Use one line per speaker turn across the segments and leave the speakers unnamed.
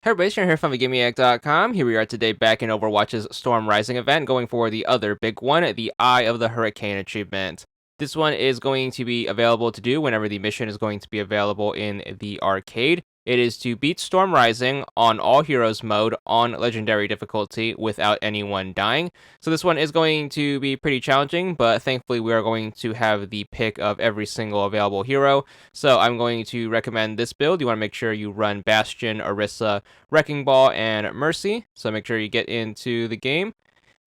Hey everybody, Sharon here from VidGamiac.com. Here we are today back in Overwatch's Storm Rising event, going for the other big one, the Eye of the Hurricane achievement. This one is going to be available to do whenever the mission is going to be available in the arcade. It is to beat Storm Rising on all heroes mode on legendary difficulty without anyone dying. So this one is going to be pretty challenging, but thankfully we are going to have the pick of every single available hero. So I'm going to recommend this build. You want to make sure you run Bastion, Orisa, Wrecking Ball, and Mercy. So make sure you get into the game.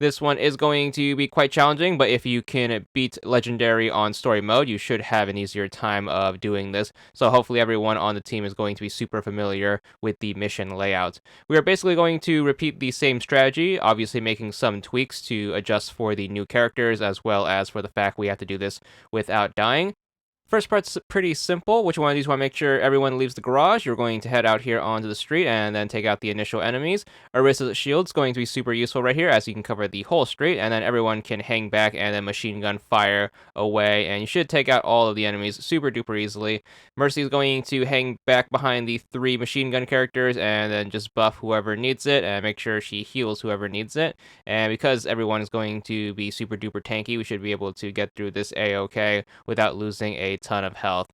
This one is going to be quite challenging, but if you can beat Legendary on story mode, you should have an easier time of doing this. So hopefully everyone on the team is going to be super familiar with the mission layout. We are basically going to repeat the same strategy, obviously making some tweaks to adjust for the new characters, as well as for the fact we have to do this without dying. First part's pretty simple. What you want to do is want to make sure everyone leaves the garage. You're going to head out here onto the street and then take out the initial enemies. Orisa's shield's going to be super useful right here, as you can cover the whole street, and then everyone can hang back and then machine gun fire away, and you should take out all of the enemies super duper easily. Mercy is going to hang back behind the 3 machine gun characters and then just buff whoever needs it and make sure she heals whoever needs it. And because everyone is going to be super duper tanky, we should be able to get through this A-OK without losing a ton of health.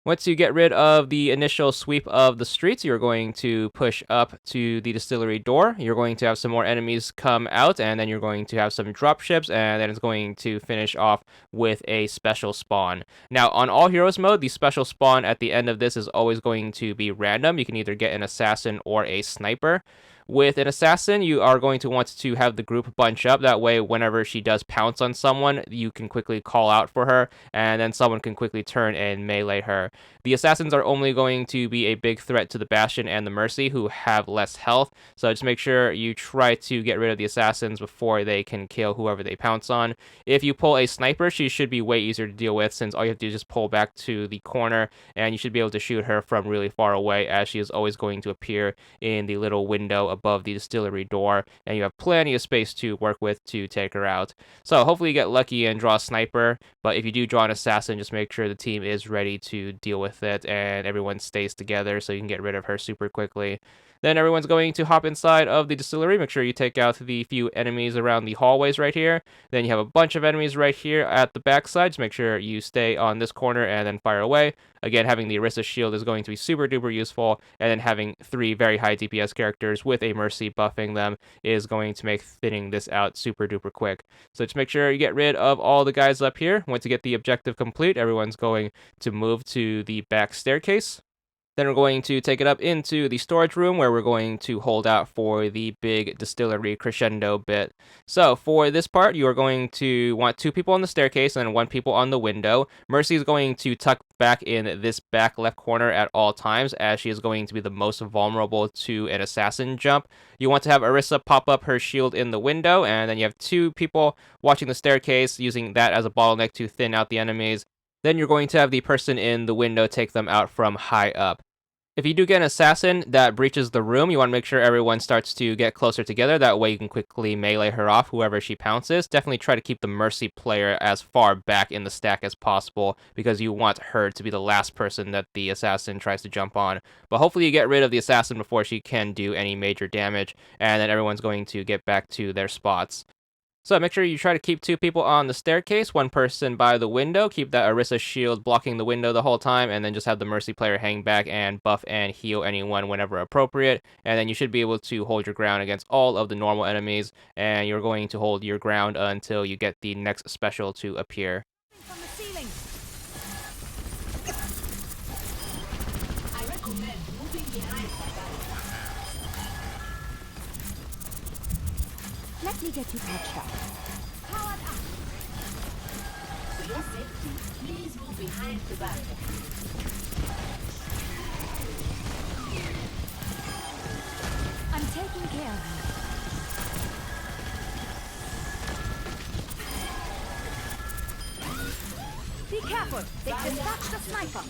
Once you get rid of the initial sweep of the streets, you're going to push up to the distillery door. You're going to have some more enemies come out, and then you're going to have some drop ships, and then it's going to finish off with a special spawn. Now, on all heroes mode, the special spawn at the end of this is always going to be random. You can either get an assassin or a sniper. With an assassin, you are going to want to have the group bunch up. That way, whenever she does pounce on someone, you can quickly call out for her, and then someone can quickly turn and melee her. The assassins are only going to be a big threat to the Bastion and the Mercy, who have less health. So just make sure you try to get rid of the assassins before they can kill whoever they pounce on. If you pull a sniper, she should be way easier to deal with, since all you have to do is just pull back to the corner, and you should be able to shoot her from really far away, as she is always going to appear in the little window above the distillery door, and you have plenty of space to work with to take her out. So hopefully you get lucky and draw a sniper, but if you do draw an assassin, just make sure the team is ready to deal with it and everyone stays together so you can get rid of her super quickly. Then everyone's going to hop inside of the distillery. Make sure you take out the few enemies around the hallways right here. Then you have a bunch of enemies right here at the backside. Just make sure you stay on this corner and then fire away. Again, having the Orisa shield is going to be super duper useful, and then having 3 very high DPS characters with a Mercy buffing them is going to make thinning this out super duper quick. So just make sure you get rid of all the guys up here. Once you get the objective complete, everyone's going to move to the back staircase. Then we're going to take it up into the storage room, where we're going to hold out for the big distillery crescendo bit. So for this part, you are going to want 2 people on the staircase and 1 people on the window. Mercy is going to tuck back in this back left corner at all times, as she is going to be the most vulnerable to an assassin jump. You want to have Orisa pop up her shield in the window, and then you have 2 people watching the staircase, using that as a bottleneck to thin out the enemies. Then you're going to have the person in the window take them out from high up. If you do get an assassin that breaches the room, you want to make sure everyone starts to get closer together. That way you can quickly melee her off, whoever she pounces. Definitely try to keep the Mercy player as far back in the stack as possible, because you want her to be the last person that the assassin tries to jump on. But hopefully you get rid of the assassin before she can do any major damage, and then everyone's going to get back to their spots. So make sure you try to keep 2 people on the staircase, 1 person by the window. Keep that Orisa shield blocking the window the whole time, and then just have the Mercy player hang back and buff and heal anyone whenever appropriate. And then you should be able to hold your ground against all of the normal enemies, and you're going to hold your ground until you get the next special to appear.
From the ceiling. I recommend moving behind that barrier. Let me get you patched up. Powered up. For your safety, please move behind the barrier. I'm taking care of you. Be careful. They dispatched a sniper.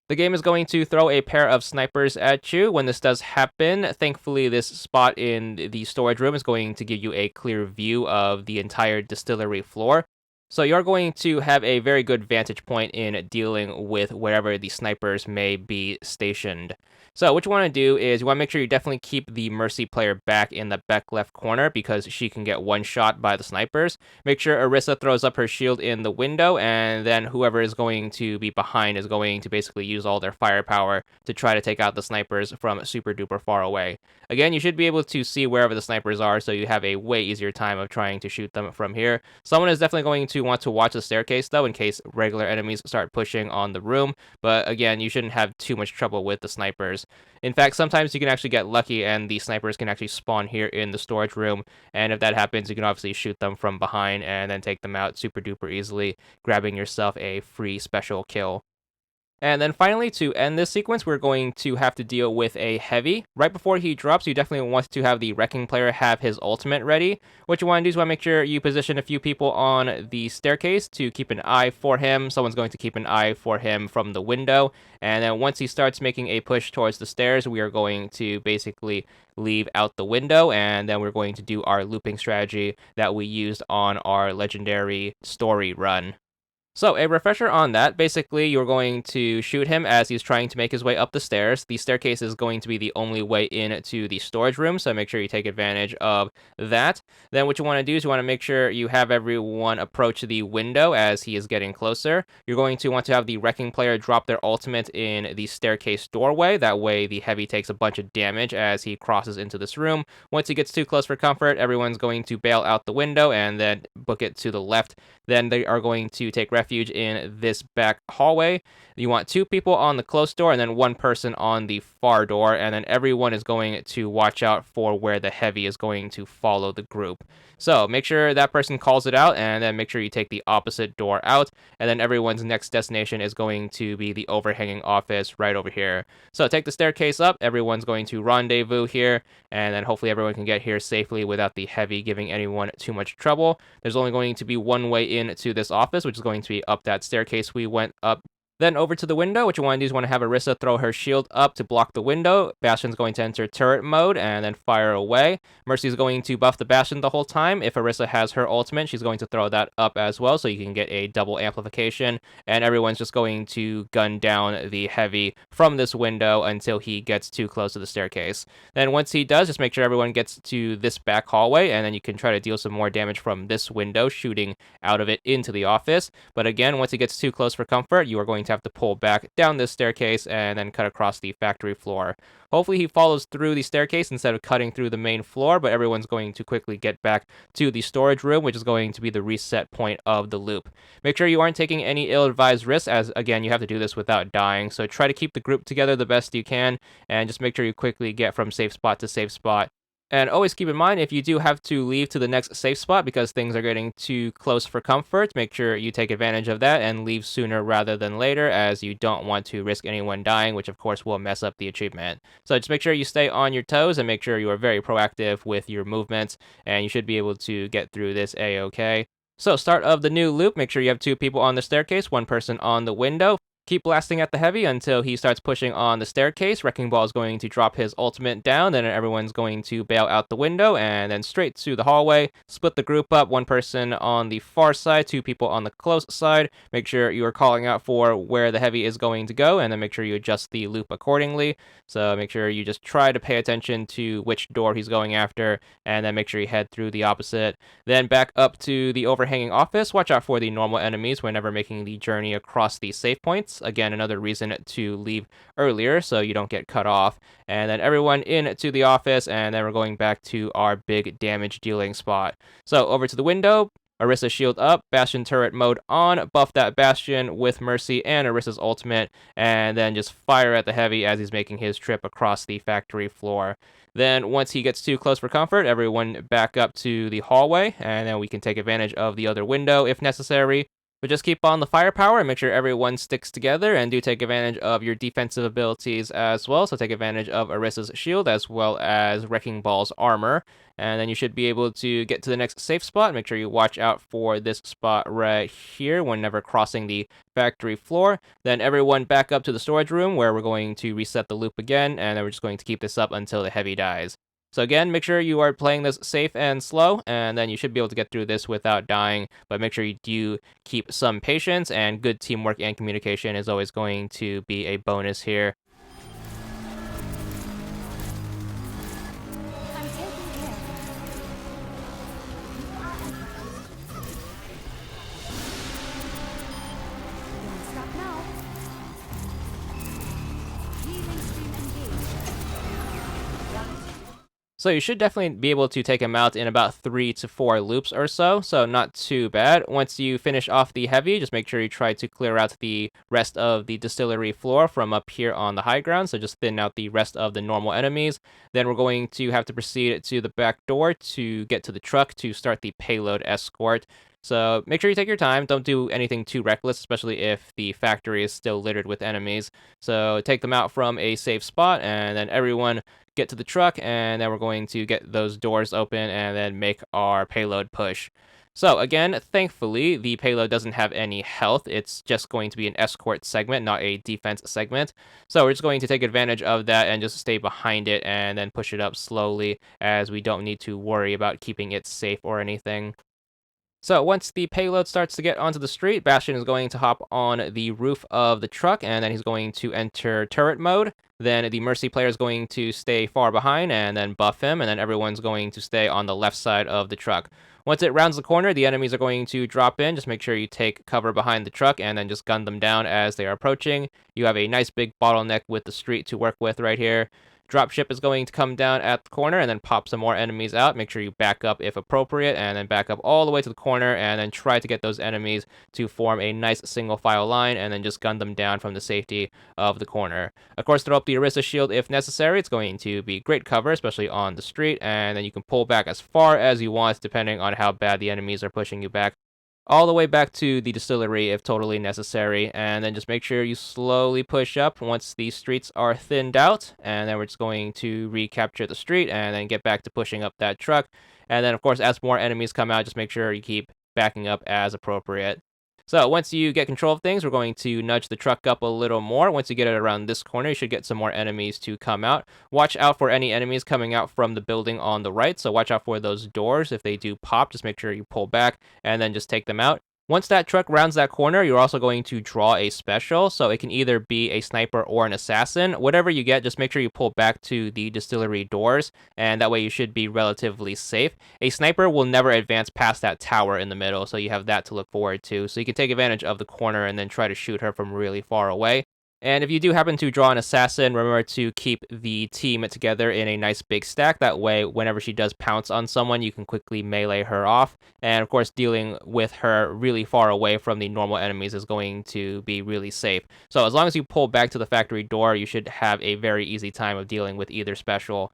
The game is going to throw a pair of snipers at you. When this does happen, thankfully this spot in the storage room is going to give you a clear view of the entire distillery floor. So you're going to have a very good vantage point in dealing with wherever the snipers may be stationed. So what you want to do is you want to make sure you definitely keep the Mercy player back in the back left corner because she can get one shot by the snipers. Make sure Orisa throws up her shield in the window, and then whoever is going to be behind is going to basically use all their firepower to try to take out the snipers from super duper far away. Again, you should be able to see wherever the snipers are, so you have a way easier time of trying to shoot them from here. Someone is definitely going to want to watch the staircase, though, in case regular enemies start pushing on the room. But again, you shouldn't have too much trouble with the snipers. In fact, sometimes you can actually get lucky and the snipers can actually spawn here in the storage room. And if that happens, you can obviously shoot them from behind and then take them out super duper easily, grabbing yourself a free special kill. And then finally, to end this sequence, we're going to have to deal with a heavy. Right before he drops, you definitely want to have the Wrecking player have his ultimate ready. What you want to do is want to make sure you position a few people on the staircase to keep an eye for him. Someone's going to keep an eye for him from the window. And then once he starts making a push towards the stairs, we are going to basically leave out the window. And then we're going to do our looping strategy that we used on our legendary story run. So, a refresher on that. Basically, you're going to shoot him as he's trying to make his way up the stairs. The staircase is going to be the only way in to the storage room, so make sure you take advantage of that. Then, what you want to do is you want to make sure you have everyone approach the window as he is getting closer. You're going to want to have the Wrecking player drop their ultimate in the staircase doorway. That way, the heavy takes a bunch of damage as he crosses into this room. Once he gets too close for comfort, everyone's going to bail out the window and then book it to the left. Then they are going to take refuge in this back hallway. You want two people on the close door and then one person on the far door, and then everyone is going to watch out for where the heavy is going to follow the group. So make sure that person calls it out, and then make sure you take the opposite door out, and then everyone's next destination is going to be the overhanging office right over here. So take the staircase up, everyone's going to rendezvous here, and then hopefully everyone can get here safely without the heavy giving anyone too much trouble. There's only going to be one way in to this office, which is going to be up that staircase we went up. Then over to the window. What you want to do is want to have Orisa throw her shield up to block the window. Bastion's going to enter turret mode and then fire away. Mercy's going to buff the Bastion the whole time. If Orisa has her ultimate, she's going to throw that up as well, so you can get a double amplification. And everyone's just going to gun down the heavy from this window until he gets too close to the staircase. Then once he does, just make sure everyone gets to this back hallway, and then you can try to deal some more damage from this window, shooting out of it into the office. But again, once he gets too close for comfort, you are going to have to pull back down this staircase and then cut across the factory floor. Hopefully he follows through the staircase instead of cutting through the main floor, but everyone's going to quickly get back to the storage room, which is going to be the reset point of the loop. Make sure you aren't taking any ill-advised risks, as again, you have to do this without dying, so try to keep the group together the best you can, and just make sure you quickly get from safe spot to safe spot. And always keep in mind, if you do have to leave to the next safe spot because things are getting too close for comfort, make sure you take advantage of that and leave sooner rather than later, as you don't want to risk anyone dying, which of course will mess up the achievement. So just make sure you stay on your toes and make sure you are very proactive with your movements, and you should be able to get through this a-okay. So start of the new loop, make sure you have two people on the staircase, one person on the window. Keep blasting at the heavy until he starts pushing on the staircase. Wrecking Ball is going to drop his ultimate down, then everyone's going to bail out the window, and then straight to the hallway. Split the group up, one person on the far side, two people on the close side. Make sure you are calling out for where the heavy is going to go, and then make sure you adjust the loop accordingly. So make sure you just try to pay attention to which door he's going after, and then make sure you head through the opposite. Then back up to the overhanging office. Watch out for the normal enemies whenever making the journey across the safe points. Again, another reason to leave earlier so you don't get cut off. And then everyone into the office, and then we're going back to our big damage dealing spot. So over to the window. Orisa shield up, Bastion turret mode on, buff that Bastion with Mercy and Orisa's ultimate, and then just fire at the heavy as he's making his trip across the factory floor. Then once he gets too close for comfort, everyone back up to the hallway, and then we can take advantage of the other window if necessary. But just keep on the firepower and make sure everyone sticks together, and do take advantage of your defensive abilities as well. So take advantage of Orisa's shield as well as Wrecking Ball's armor. And then you should be able to get to the next safe spot. Make sure you watch out for this spot right here whenever crossing the factory floor. Then everyone back up to the storage room where we're going to reset the loop again, and then we're just going to keep this up until the heavy dies. So again, make sure you are playing this safe and slow, and then you should be able to get through this without dying. But make sure you do keep some patience, and good teamwork and communication is always going to be a bonus here.
I'm taking care of you. You are advised. Don't stop now. Healing stream engaged.
So you should definitely be able to take him out in about 3 to 4 loops or so, so not too bad. Once you finish off the heavy, just make sure you try to clear out the rest of the distillery floor from up here on the high ground, so just thin out the rest of the normal enemies. Then we're going to have to proceed to the back door to get to the truck to start the payload escort. So make sure you take your time. Don't do anything too reckless, especially if the factory is still littered with enemies. So take them out from a safe spot, and then everyone get to the truck, and then we're going to get those doors open and then make our payload push. So again, thankfully, the payload doesn't have any health. It's just going to be an escort segment, not a defense segment. So we're just going to take advantage of that and just stay behind it and then push it up slowly, as we don't need to worry about keeping it safe or anything. So once the payload starts to get onto the street, Bastion is going to hop on the roof of the truck, and then he's going to enter turret mode. Then the Mercy player is going to stay far behind and then buff him, and then everyone's going to stay on the left side of the truck. Once it rounds the corner, the enemies are going to drop in. Just make sure you take cover behind the truck and then just gun them down as they are approaching. You have a nice big bottleneck with the street to work with right here. Dropship is going to come down at the corner and then pop some more enemies out. Make sure you back up if appropriate, and then back up all the way to the corner, and then try to get those enemies to form a nice single file line, and then just gun them down from the safety of the corner. Of course, throw up the Orisa shield if necessary. It's going to be great cover, especially on the street, and then you can pull back as far as you want, depending on how bad the enemies are pushing you back, all the way back to the distillery if totally necessary, and then just make sure you slowly push up once the streets are thinned out, and then we're just going to recapture the street and then get back to pushing up that truck. And then of course, as more enemies come out, just make sure you keep backing up as appropriate. So once you get control of things, we're going to nudge the truck up a little more. Once you get it around this corner, you should get some more enemies to come out. Watch out for any enemies coming out from the building on the right. So watch out for those doors. If they do pop, just make sure you pull back and then just take them out. Once that truck rounds that corner, you're also going to draw a special, so it can either be a sniper or an assassin. Whatever you get, just make sure you pull back to the distillery doors, and that way you should be relatively safe. A sniper will never advance past that tower in the middle, so you have that to look forward to. So you can take advantage of the corner and then try to shoot her from really far away. And if you do happen to draw an assassin, remember to keep the team together in a nice big stack. That way, whenever she does pounce on someone, you can quickly melee her off. And of course, dealing with her really far away from the normal enemies is going to be really safe. So as long as you pull back to the factory door, you should have a very easy time of dealing with either special.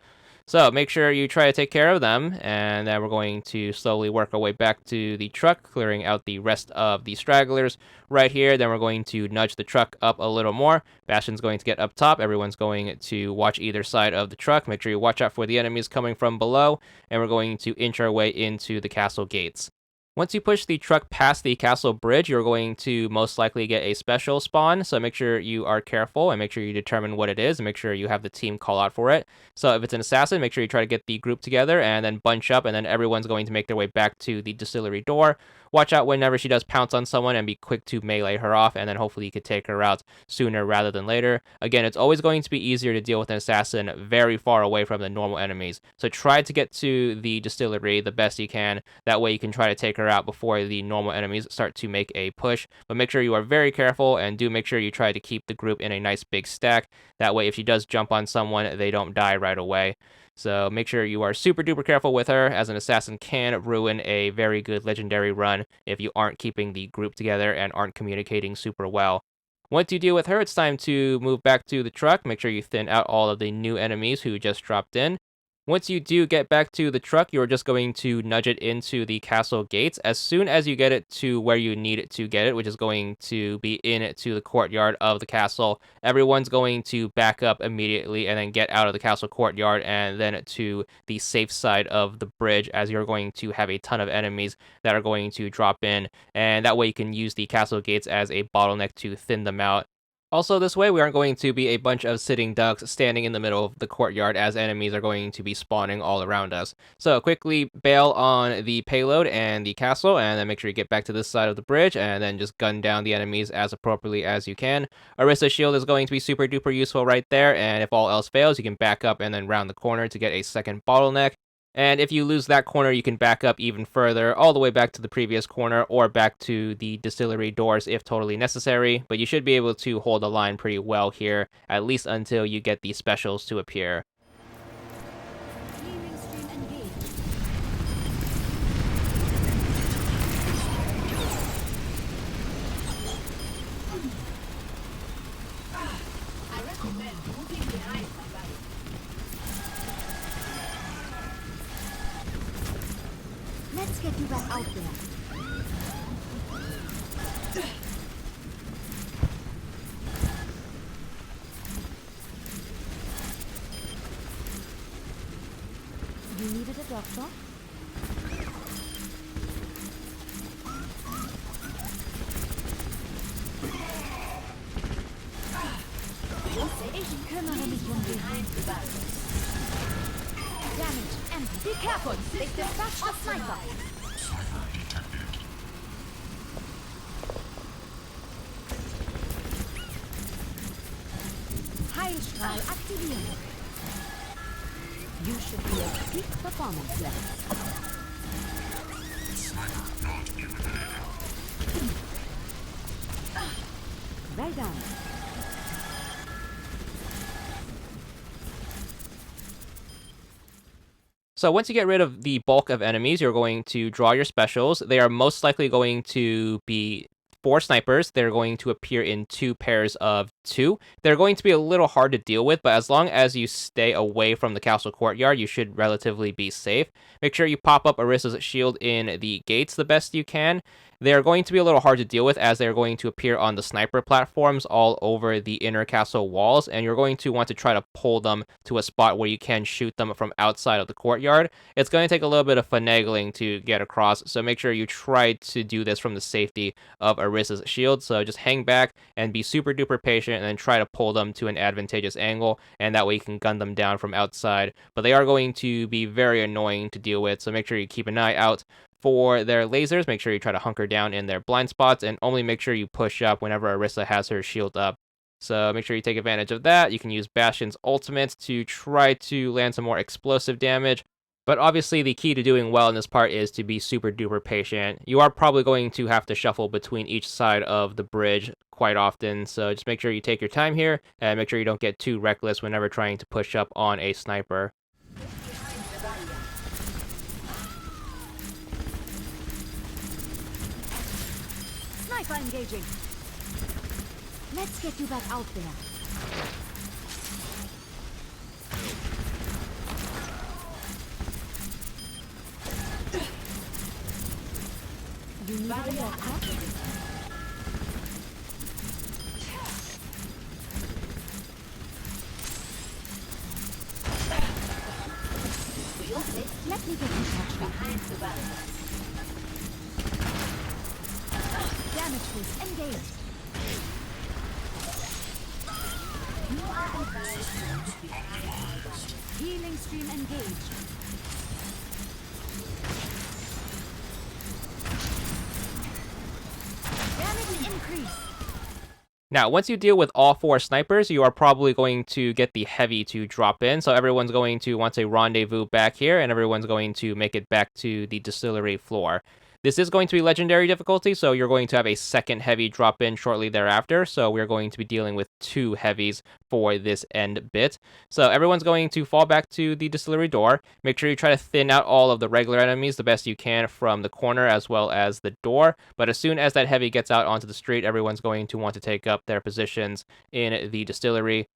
So make sure you try to take care of them, and then we're going to slowly work our way back to the truck, clearing out the rest of the stragglers right here. Then we're going to nudge the truck up a little more. Bastion's going to get up top. Everyone's going to watch either side of the truck. Make sure you watch out for the enemies coming from below, and we're going to inch our way into the castle gates. Once you push the truck past the castle bridge, you're going to most likely get a special spawn, so make sure you are careful and make sure you determine what it is and make sure you have the team call out for it. So if it's an assassin, make sure you try to get the group together and then bunch up, and then everyone's going to make their way back to the distillery door. Watch out whenever she does pounce on someone and be quick to melee her off, and then hopefully you could take her out sooner rather than later. Again, it's always going to be easier to deal with an assassin very far away from the normal enemies, so try to get to the distillery the best you can. That way you can try to take her out before the normal enemies start to make a push. But make sure you are very careful, and do make sure you try to keep the group in a nice big stack. That way if she does jump on someone, they don't die right away. So make sure you are super duper careful with her, as an assassin can ruin a very good legendary run if you aren't keeping the group together and aren't communicating super well. Once you deal with her, it's time to move back to the truck. Make sure you thin out all of the new enemies who just dropped in. Once you do get back to the truck, you're just going to nudge it into the castle gates. As soon as you get it to where you need it to get it, which is going to be into the courtyard of the castle, everyone's going to back up immediately and then get out of the castle courtyard and then to the safe side of the bridge, as you're going to have a ton of enemies that are going to drop in. And that way you can use the castle gates as a bottleneck to thin them out. Also, this way, we aren't going to be a bunch of sitting ducks standing in the middle of the courtyard as enemies are going to be spawning all around us. So, quickly bail on the payload and the castle, and then make sure you get back to this side of the bridge, and then just gun down the enemies as appropriately as you can. Orisa's shield is going to be super duper useful right there, and if all else fails, you can back up and then round the corner to get a second bottleneck. And if you lose that corner, you can back up even further, all the way back to the previous corner or back to the distillery doors if totally necessary. But you should be able to hold the line pretty well here, at least until you get the specials to appear.
Healing stream engaged. I recommend moving behind somebody. Let's get you back out there. You needed a doctor? Ich kümmere mich behind the back. Damage empty. Be careful! They dispatched a sniper! Heilstrahl aktivieren. You should be at peak performance level. Well done.
So once you get rid of the bulk of enemies, you're going to draw your specials. They are most likely going to be 4 snipers. They're going to appear in 2 pairs of 2. They're going to be a little hard to deal with, but as long as you stay away from the castle courtyard, you should relatively be safe. Make sure you pop up Orisa's shield in the gates the best you can. They're going to be a little hard to deal with as they're going to appear on the sniper platforms all over the inner castle walls, and you're going to want to try to pull them to a spot where you can shoot them from outside of the courtyard. It's going to take a little bit of finagling to get across, so make sure you try to do this from the safety of Orisa's shield. So just hang back and be super duper patient and then try to pull them to an advantageous angle, and that way you can gun them down from outside. But they are going to be very annoying to deal with, so make sure you keep an eye out for their lasers. Make sure you try to hunker down in their blind spots, and only make sure you push up whenever Orisa has her shield up. So make sure you take advantage of that. You can use Bastion's ultimate to try to land some more explosive damage. But obviously the key to doing well in this part is to be super duper patient. You are probably going to have to shuffle between each side of the bridge quite often, so just make sure you take your time here, and make sure you don't get too reckless whenever trying to push up on a sniper.
Sniper engaging. Let's get you back out there. You need a doctor? Let me get you touched behind the barrier. Damage boost engaged. You are advised to move behind the barrier. Healing stream engaged. Damage increase.
Now, once you deal with all 4 snipers, you are probably going to get the heavy to drop in. So everyone's going to want a rendezvous back here, and everyone's going to make it back to the distillery floor. This is going to be legendary difficulty, so you're going to have a second heavy drop in shortly thereafter. So we're going to be dealing with 2 heavies for this end bit. So everyone's going to fall back to the distillery door. Make sure you try to thin out all of the regular enemies the best you can from the corner as well as the door. But as soon as that heavy gets out onto the street, everyone's going to want to take up their positions in the distillery.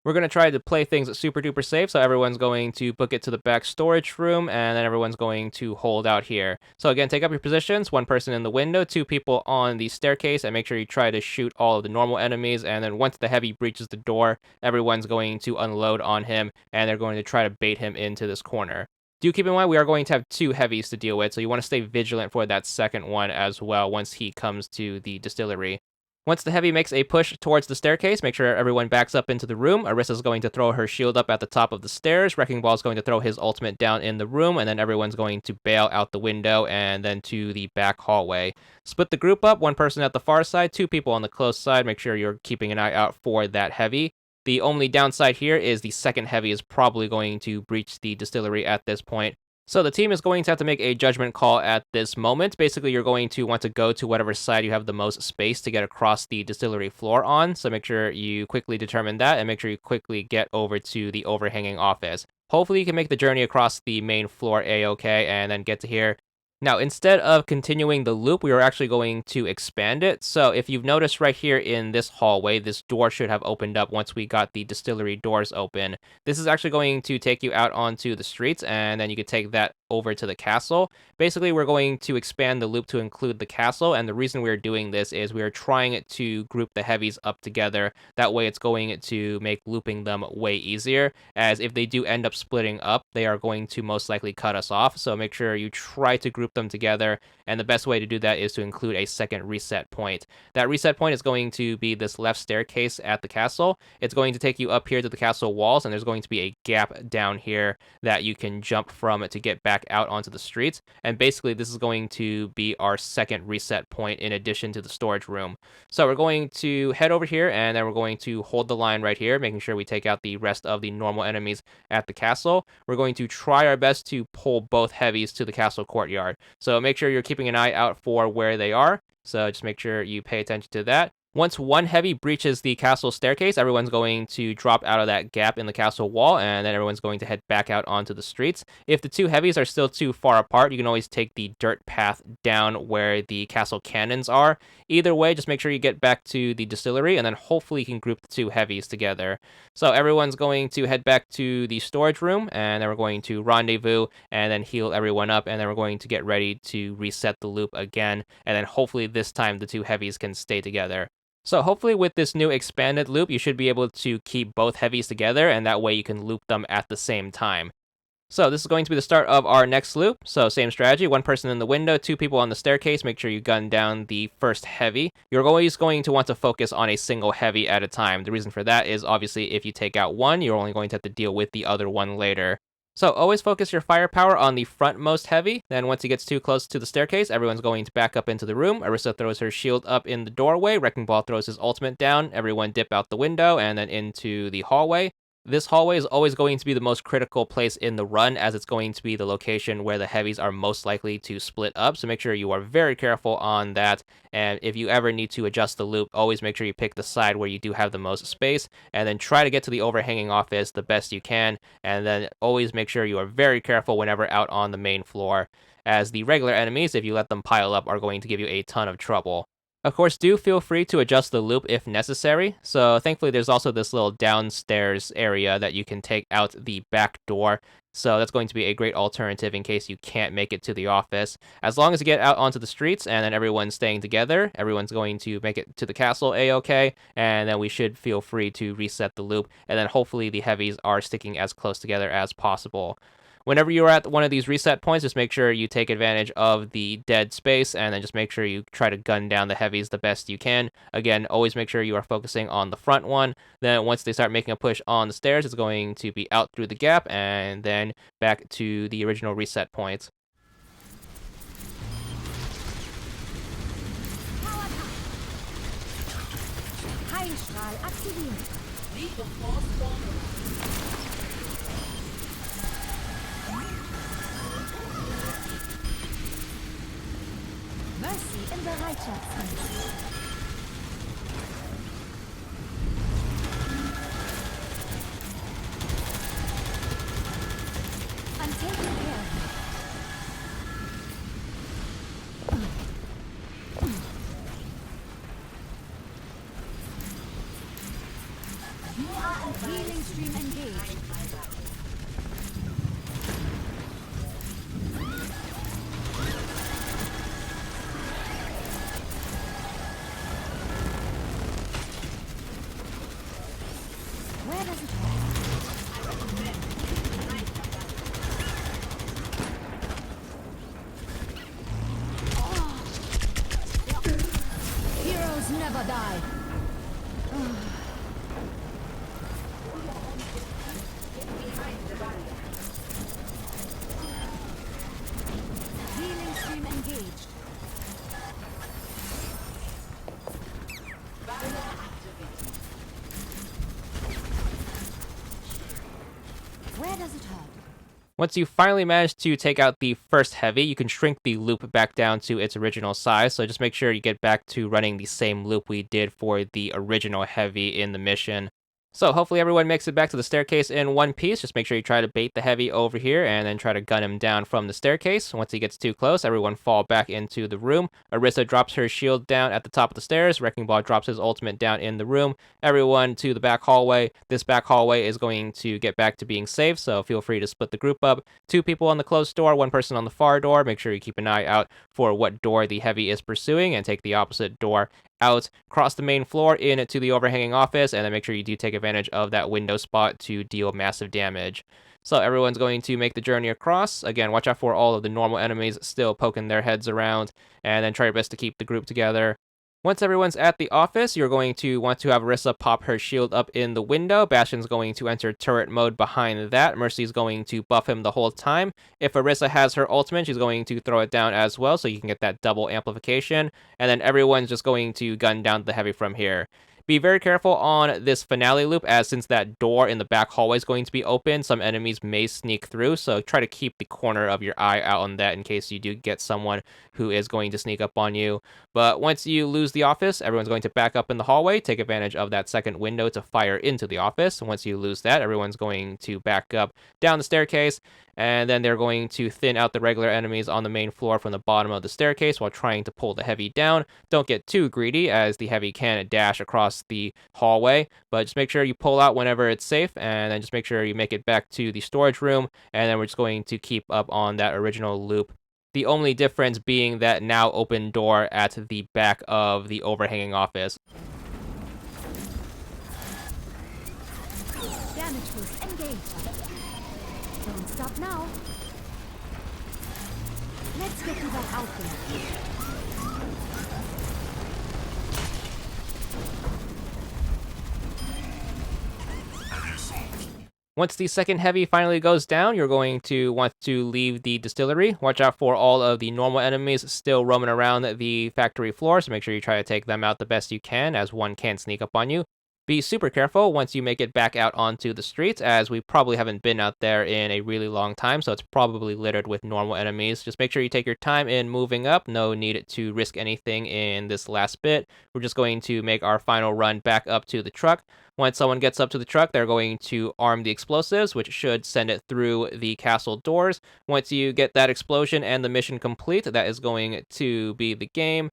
We're going to try to play things super duper safe, so everyone's going to book it to the back storage room, and then everyone's going to hold out here. So again, take up your positions, 1 person in the window, 2 people on the staircase, and make sure you try to shoot all of the normal enemies, and then once the heavy breaches the door, everyone's going to unload on him, and they're going to try to bait him into this corner. Do keep in mind we are going to have 2 heavies to deal with, so you want to stay vigilant for that second one as well once he comes to the distillery. Once the heavy makes a push towards the staircase, make sure everyone backs up into the room. Arissa's going to throw her shield up at the top of the stairs. Wrecking Ball's going to throw his ultimate down in the room, and then everyone's going to bail out the window and then to the back hallway. Split the group up, one person at the far side, two people on the close side. Make sure you're keeping an eye out for that heavy. The only downside here is the second heavy is probably going to breach the distillery at this point. So the team is going to have to make a judgment call at this moment. Basically, you're going to want to go to whatever side you have the most space to get across the distillery floor on. So make sure you quickly determine that and make sure you quickly get over to the overhanging office. Hopefully you can make the journey across the main floor A-okay and then get to here. Now, instead of continuing the loop, we are actually going to expand it. So if you've noticed right here in this hallway, this door should have opened up once we got the distillery doors open. This is actually going to take you out onto the streets, and then you could take that over to the castle. Basically, we're going to expand the loop to include the castle, and the reason we're doing this is we are trying to group the heavies up together. That way it's going to make looping them way easier, as if they do end up splitting up, they are going to most likely cut us off. So make sure you try to group them together, and the best way to do that is to include a second reset point. That reset point is going to be this left staircase at the castle. It's going to take you up here to the castle walls, and there's going to be a gap down here that you can jump from to get back out onto the streets. And basically this is going to be our second reset point in addition to the storage room. So we're going to head over here, and then we're going to hold the line right here, making sure we take out the rest of the normal enemies at the castle. We're going to try our best to pull both heavies to the castle courtyard. So make sure you're keeping an eye out for where they are. So just make sure you pay attention to that. Once one heavy breaches the castle staircase, everyone's going to drop out of that gap in the castle wall, and then everyone's going to head back out onto the streets. If the two heavies are still too far apart, you can always take the dirt path down where the castle cannons are. Either way, just make sure you get back to the distillery, and then hopefully you can group the two heavies together. So everyone's going to head back to the storage room, and then we're going to rendezvous and then heal everyone up, and then we're going to get ready to reset the loop again, and then hopefully this time the two heavies can stay together. So hopefully with this new expanded loop, you should be able to keep both heavies together, and that way you can loop them at the same time. So this is going to be the start of our next loop. So same strategy, one person in the window, two people on the staircase. Make sure you gun down the first heavy. You're always going to want to focus on a single heavy at a time. The reason for that is obviously if you take out one, you're only going to have to deal with the other one later. So always focus your firepower on the frontmost heavy. Then once he gets too close to the staircase, everyone's going to back up into the room. Arissa throws her shield up in the doorway. Wrecking Ball throws his ultimate down. Everyone dip out the window and then into the hallway. This hallway is always going to be the most critical place in the run, as it's going to be the location where the heavies are most likely to split up. So make sure you are very careful on that. And if you ever need to adjust the loop, always make sure you pick the side where you do have the most space, and then try to get to the overhanging office the best you can. And then always make sure you are very careful whenever out on the main floor, as the regular enemies, if you let them pile up, are going to give you a ton of trouble. Of course, do feel free to adjust the loop if necessary. So thankfully, there's also this little downstairs area that you can take out the back door. So that's going to be a great alternative in case you can't make it to the office. As long as you get out onto the streets and then everyone's staying together, everyone's going to make it to the castle A-okay, and then we should feel free to reset the loop. And then hopefully the heavies are sticking as close together as possible. Whenever you're at one of these reset points, just make sure you take advantage of the dead space, and then just make sure you try to gun down the heavies the best you can. Again, always make sure you are focusing on the front one. Then once they start making a push on the stairs, it's going to be out through the gap and then back to the original reset point.
Heilstrahl aktiviert.
Lead the force forward.
Mercy in Bereitschaftsdienst. I'm taking care of it. You are a healing stream engaged.
Once you finally manage to take out the first heavy, you can shrink the loop back down to its original size, so just make sure you get back to running the same loop we did for the original heavy in the mission. So hopefully everyone makes it back to the staircase in one piece. Just make sure you try to bait the heavy over here and then try to gun him down from the staircase. Once he gets too close, everyone fall back into the room. Orisa drops her shield down at the top of the stairs. Wrecking Ball drops his ultimate down in the room. Everyone to the back hallway. This back hallway is going to get back to being safe, so feel free to split the group up. 2 people on the closed door, 1 person on the far door. Make sure you keep an eye out for what door the heavy is pursuing and take the opposite door out, cross the main floor into the overhanging office, and then make sure you do take advantage of that window spot to deal massive damage. So everyone's going to make the journey across. Again, watch out for all of the normal enemies still poking their heads around, and then try your best to keep the group together. Once everyone's at the office, you're going to want to have Orisa pop her shield up in the window. Bastion's going to enter turret mode behind that. Mercy's going to buff him the whole time. If Orisa has her ultimate, she's going to throw it down as well, so you can get that double amplification. And then everyone's just going to gun down the heavy from here. Be very careful on this finale loop, as since that door in the back hallway is going to be open, some enemies may sneak through, so try to keep the corner of your eye out on that in case you do get someone who is going to sneak up on you. But once you lose the office, everyone's going to back up in the hallway, take advantage of that second window to fire into the office. Once you lose that, everyone's going to back up down the staircase, and then they're going to thin out the regular enemies on the main floor from the bottom of the staircase while trying to pull the heavy down. Don't get too greedy, as the heavy can dash across the hallway, but just make sure you pull out whenever it's safe, and then just make sure you make it back to the storage room, and then we're just going to keep up on that original loop. The only difference being that now open door at the back of the overhanging office.
Damage boost engaged. Don't stop now. Let's get you back out there.
Once the second heavy finally goes down, you're going to want to leave the distillery. Watch out for all of the normal enemies still roaming around the factory floor, so make sure you try to take them out the best you can, as one can sneak up on you. Be super careful once you make it back out onto the streets, as we probably haven't been out there in a really long time, so it's probably littered with normal enemies. Just make sure you take your time in moving up. No need to risk anything in this last bit. We're just going to make our final run back up to the truck. Once someone gets up to the truck, they're going to arm the explosives, which should send it through the castle doors. Once you get that explosion and the mission complete, that is going to be the game.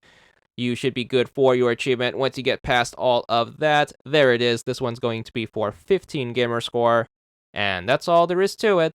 You should be good for your achievement. Once you get past all of that, there it is. This one's going to be for 15 gamer score, and that's all there is to it.